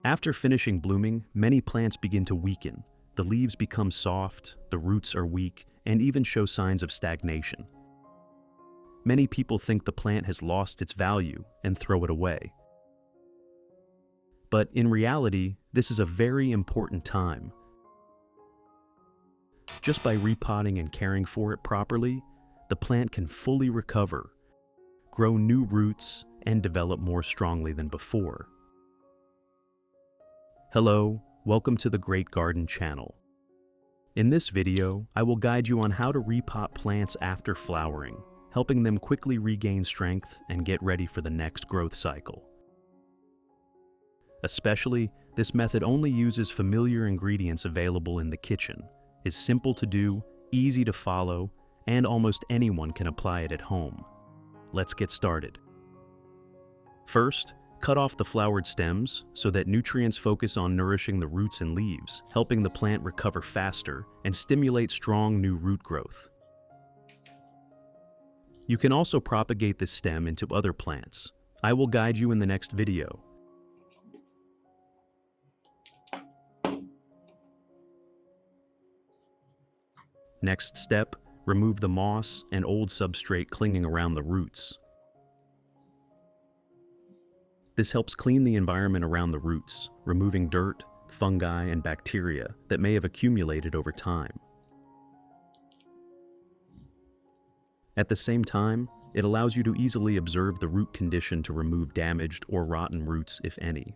After finishing blooming, many plants begin to weaken. The leaves become soft, the roots are weak, and even show signs of stagnation. Many people think the plant has lost its value and throw it away. But in reality, this is a very important time. Just by repotting and caring for it properly, the plant can fully recover, grow new roots, and develop more strongly than before. Hello, welcome to the Great Garden channel. In this video, I will guide you on how to repot plants after flowering, helping them quickly regain strength and get ready for the next growth cycle. Especially, this method only uses familiar ingredients available in the kitchen, is simple to do, easy to follow, and almost anyone can apply it at home. Let's get started. First, cut off the flowered stems so that nutrients focus on nourishing the roots and leaves, helping the plant recover faster and stimulate strong new root growth. You can also propagate this stem into other plants. I will guide you in the next video. Next step, remove the moss and old substrate clinging around the roots. This helps clean the environment around the roots, removing dirt, fungi, and bacteria that may have accumulated over time. At the same time, it allows you to easily observe the root condition to remove damaged or rotten roots, if any.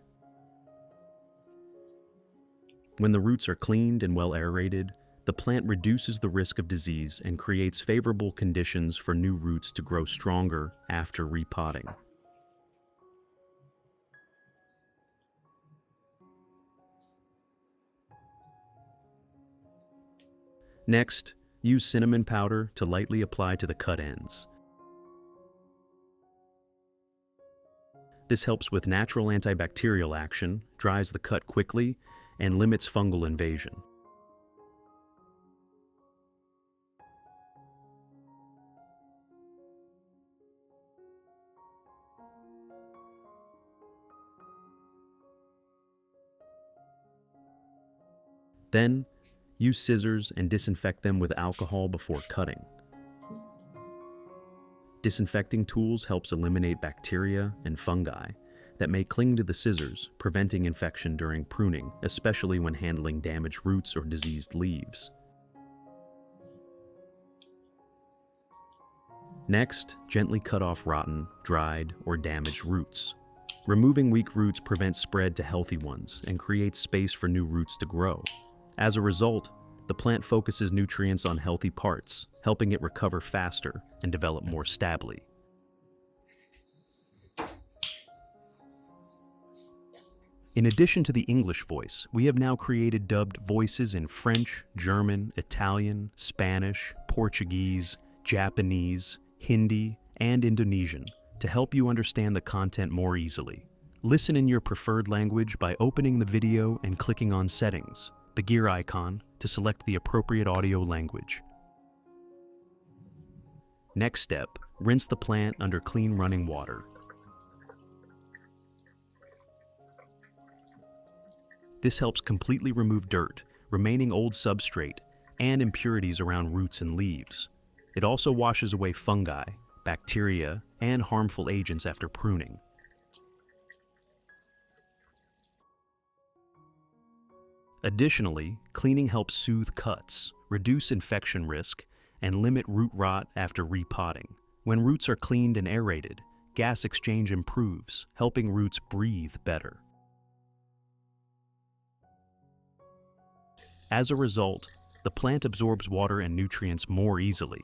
When the roots are cleaned and well aerated, the plant reduces the risk of disease and creates favorable conditions for new roots to grow stronger after repotting. Next, use cinnamon powder to lightly apply to the cut ends. This helps with natural antibacterial action, dries the cut quickly, and limits fungal invasion. Then, use scissors and disinfect them with alcohol before cutting. Disinfecting tools helps eliminate bacteria and fungi that may cling to the scissors, preventing infection during pruning, especially when handling damaged roots or diseased leaves. Next, gently cut off rotten, dried, or damaged roots. Removing weak roots prevents spread to healthy ones and creates space for new roots to grow. As a result, the plant focuses nutrients on healthy parts, helping it recover faster and develop more stably. In addition to the English voice, we have now created dubbed voices in French, German, Italian, Spanish, Portuguese, Japanese, Hindi, and Indonesian to help you understand the content more easily. Listen in your preferred language by opening the video and clicking on Settings, the gear icon, to select the appropriate audio language. Next step, rinse the plant under clean running water. This helps completely remove dirt, remaining old substrate, and impurities around roots and leaves. It also washes away fungi, bacteria, and harmful agents after pruning. Additionally, cleaning helps soothe cuts, reduce infection risk, and limit root rot after repotting. When roots are cleaned and aerated, gas exchange improves, helping roots breathe better. As a result, the plant absorbs water and nutrients more easily,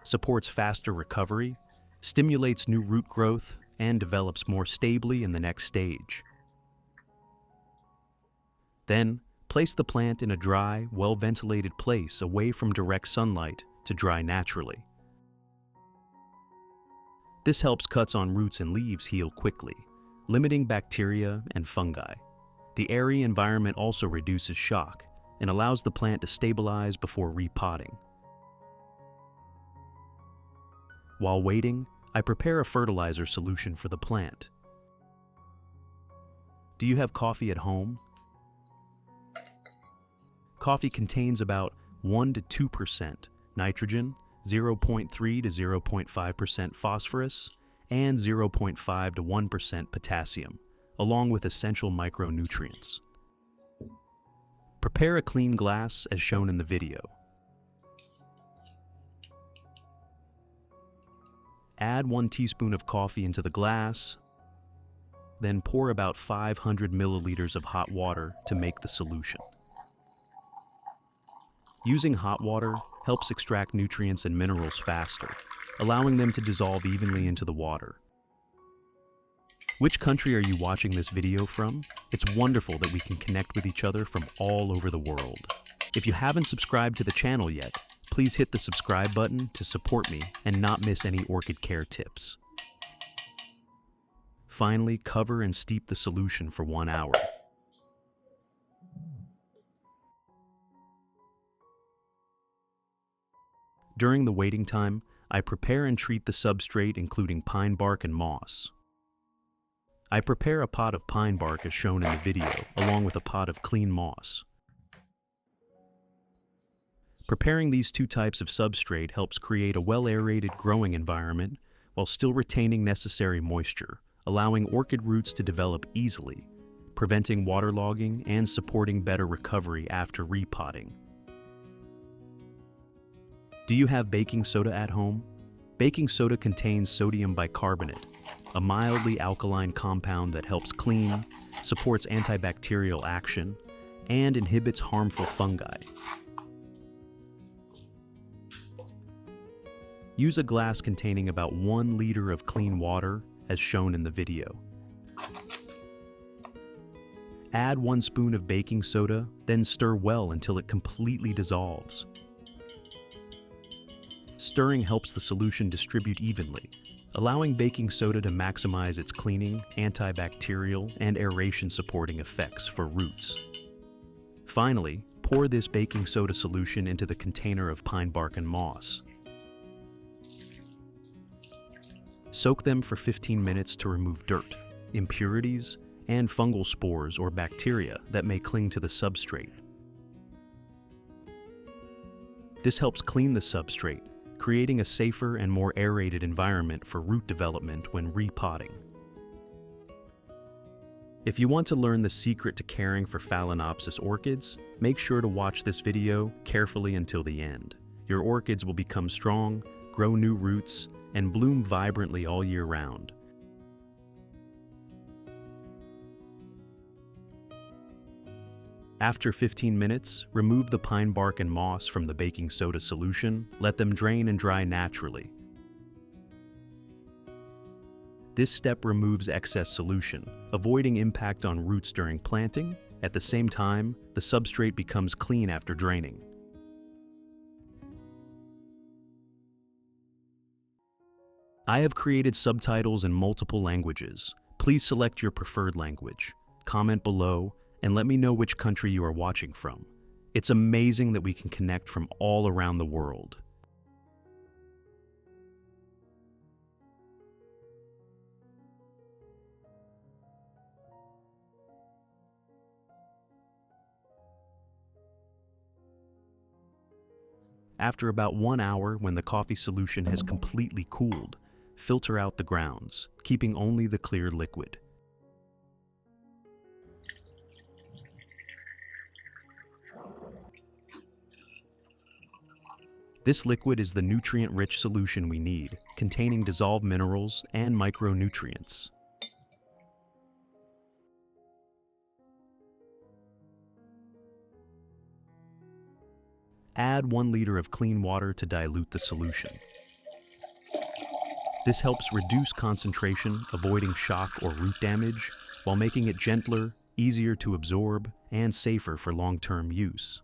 supports faster recovery, stimulates new root growth, and develops more stably in the next stage. Then, place the plant in a dry, well-ventilated place away from direct sunlight to dry naturally. This helps cuts on roots and leaves heal quickly, limiting bacteria and fungi. The airy environment also reduces shock and allows the plant to stabilize before repotting. While waiting, I prepare a fertilizer solution for the plant. Do you have coffee at home? Coffee contains about 1 to 2% nitrogen, 0.3 to 0.5% phosphorus, and 0.5 to 1% potassium, along with essential micronutrients. Prepare a clean glass as shown in the video. Add 1 teaspoon of coffee into the glass, then pour about 500 milliliters of hot water to make the solution. Using hot water helps extract nutrients and minerals faster, allowing them to dissolve evenly into the water. Which country are you watching this video from? It's wonderful that we can connect with each other from all over the world. If you haven't subscribed to the channel yet, please hit the subscribe button to support me and not miss any orchid care tips. Finally, cover and steep the solution for 1 hour. During the waiting time, I prepare and treat the substrate, including pine bark and moss. I prepare a pot of pine bark as shown in the video, along with a pot of clean moss. Preparing these two types of substrate helps create a well-aerated growing environment while still retaining necessary moisture, allowing orchid roots to develop easily, preventing waterlogging and supporting better recovery after repotting. Do you have baking soda at home? Baking soda contains sodium bicarbonate, a mildly alkaline compound that helps clean, supports antibacterial action, and inhibits harmful fungi. Use a glass containing about 1 liter of clean water, as shown in the video. Add 1 spoon of baking soda, then stir well until it completely dissolves. Stirring helps the solution distribute evenly, allowing baking soda to maximize its cleaning, antibacterial, and aeration-supporting effects for roots. Finally, pour this baking soda solution into the container of pine bark and moss. Soak them for 15 minutes to remove dirt, impurities, and fungal spores or bacteria that may cling to the substrate. This helps clean the substrate, creating a safer and more aerated environment for root development when repotting. If you want to learn the secret to caring for Phalaenopsis orchids, make sure to watch this video carefully until the end. Your orchids will become strong, grow new roots, and bloom vibrantly all year round. After 15 minutes, remove the pine bark and moss from the baking soda solution, let them drain and dry naturally. This step removes excess solution, avoiding impact on roots during planting. At the same time, the substrate becomes clean after draining. I have created subtitles in multiple languages. Please select your preferred language. Comment below and let me know which country you are watching from. It's amazing that we can connect from all around the world. After about 1 hour, when the coffee solution has completely cooled, filter out the grounds, keeping only the clear liquid. This liquid is the nutrient-rich solution we need, containing dissolved minerals and micronutrients. Add 1 liter of clean water to dilute the solution. This helps reduce concentration, avoiding shock or root damage, while making it gentler, easier to absorb, and safer for long-term use.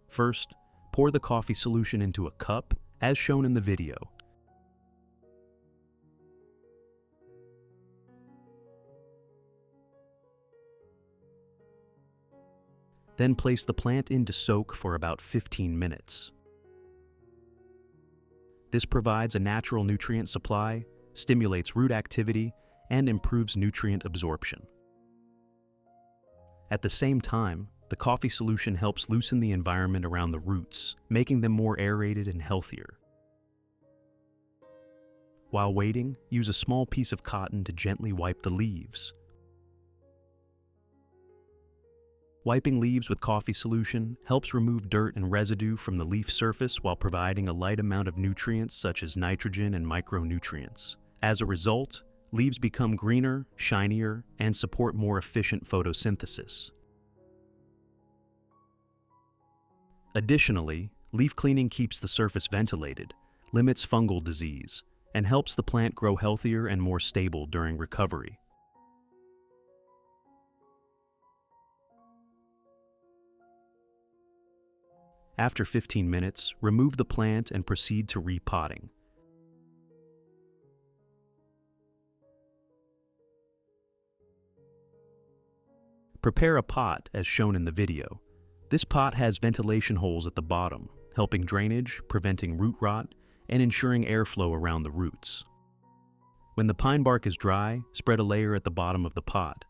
First, pour the coffee solution into a cup, as shown in the video. Then place the plant in to soak for about 15 minutes. This provides a natural nutrient supply, stimulates root activity, and improves nutrient absorption. At the same time, the coffee solution helps loosen the environment around the roots, making them more aerated and healthier. While waiting, use a small piece of cotton to gently wipe the leaves. Wiping leaves with coffee solution helps remove dirt and residue from the leaf surface while providing a light amount of nutrients such as nitrogen and micronutrients. As a result, leaves become greener, shinier, and support more efficient photosynthesis. Additionally, leaf cleaning keeps the surface ventilated, limits fungal disease, and helps the plant grow healthier and more stable during recovery. After 15 minutes, remove the plant and proceed to repotting. Prepare a pot as shown in the video. This pot has ventilation holes at the bottom, helping drainage, preventing root rot, and ensuring airflow around the roots. When the pine bark is dry, spread a layer at the bottom of the pot.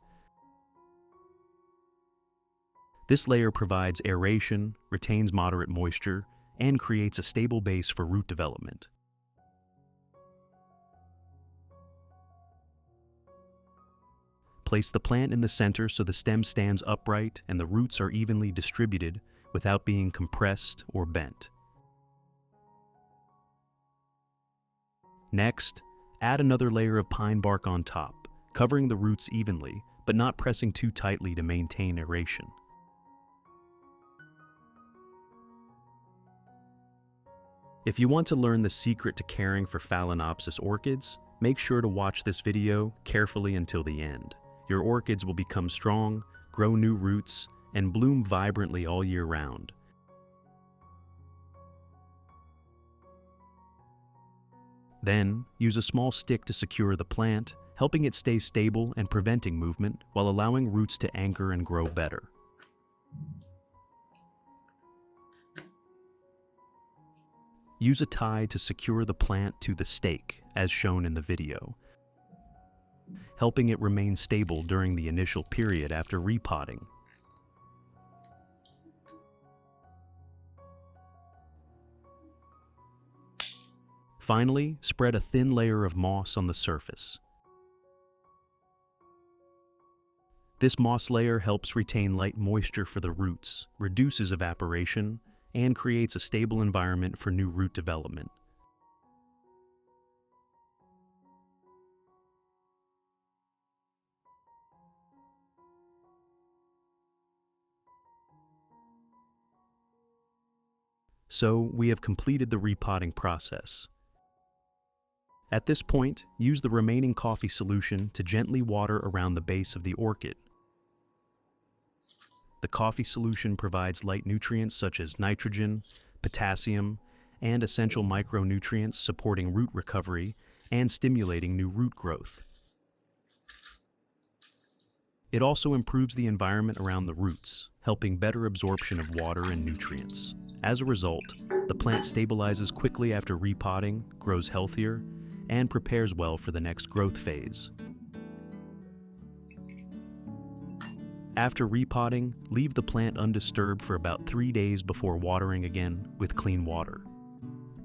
This layer provides aeration, retains moderate moisture, and creates a stable base for root development. Place the plant in the center so the stem stands upright and the roots are evenly distributed without being compressed or bent. Next, add another layer of pine bark on top, covering the roots evenly, but not pressing too tightly to maintain aeration. If you want to learn the secret to caring for Phalaenopsis orchids, make sure to watch this video carefully until the end. Your orchids will become strong, grow new roots, and bloom vibrantly all year round. Then, use a small stick to secure the plant, helping it stay stable and preventing movement while allowing roots to anchor and grow better. Use a tie to secure the plant to the stake, as shown in the video, helping it remain stable during the initial period after repotting. Finally, spread a thin layer of moss on the surface. This moss layer helps retain light moisture for the roots, reduces evaporation, and creates a stable environment for new root development. So, we have completed the repotting process. At this point, use the remaining coffee solution to gently water around the base of the orchid. The coffee solution provides light nutrients such as nitrogen, potassium, and essential micronutrients supporting root recovery and stimulating new root growth. It also improves the environment around the roots, helping better absorption of water and nutrients. As a result, the plant stabilizes quickly after repotting, grows healthier, and prepares well for the next growth phase. After repotting, leave the plant undisturbed for about 3 days before watering again with clean water.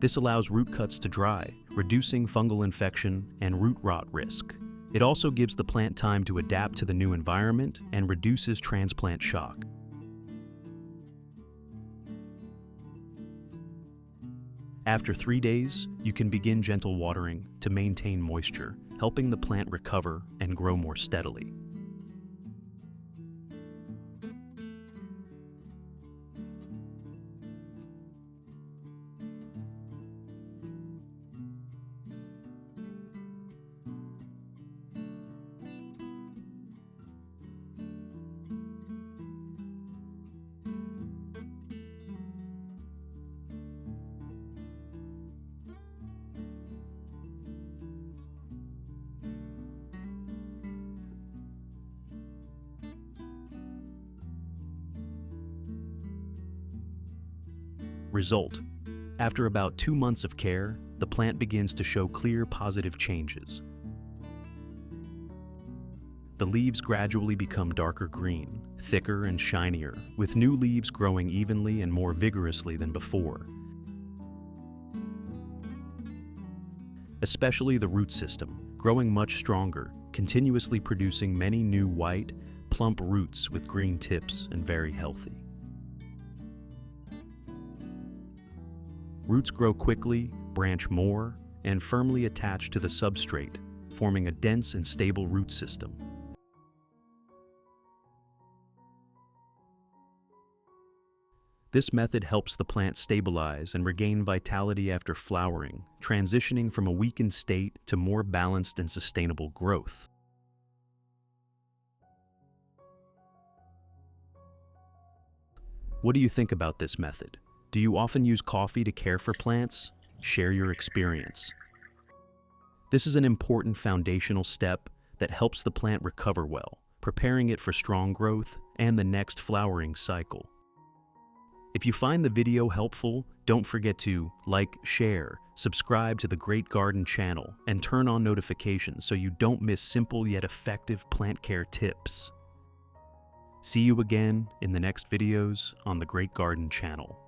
This allows root cuts to dry, reducing fungal infection and root rot risk. It also gives the plant time to adapt to the new environment and reduces transplant shock. After 3 days, you can begin gentle watering to maintain moisture, helping the plant recover and grow more steadily. Result: after about 2 months of care, the plant begins to show clear positive changes. The leaves gradually become darker green, thicker and shinier, with new leaves growing evenly and more vigorously than before. Especially the root system, growing much stronger, continuously producing many new white, plump roots with green tips and very healthy. Roots grow quickly, branch more, and firmly attach to the substrate, forming a dense and stable root system. This method helps the plant stabilize and regain vitality after flowering, transitioning from a weakened state to more balanced and sustainable growth. What do you think about this method? Do you often use coffee to care for plants? Share your experience. This is an important foundational step that helps the plant recover well, preparing it for strong growth and the next flowering cycle. If you find the video helpful, don't forget to like, share, subscribe to the Great Garden channel, and turn on notifications so you don't miss simple yet effective plant care tips. See you again in the next videos on the Great Garden channel.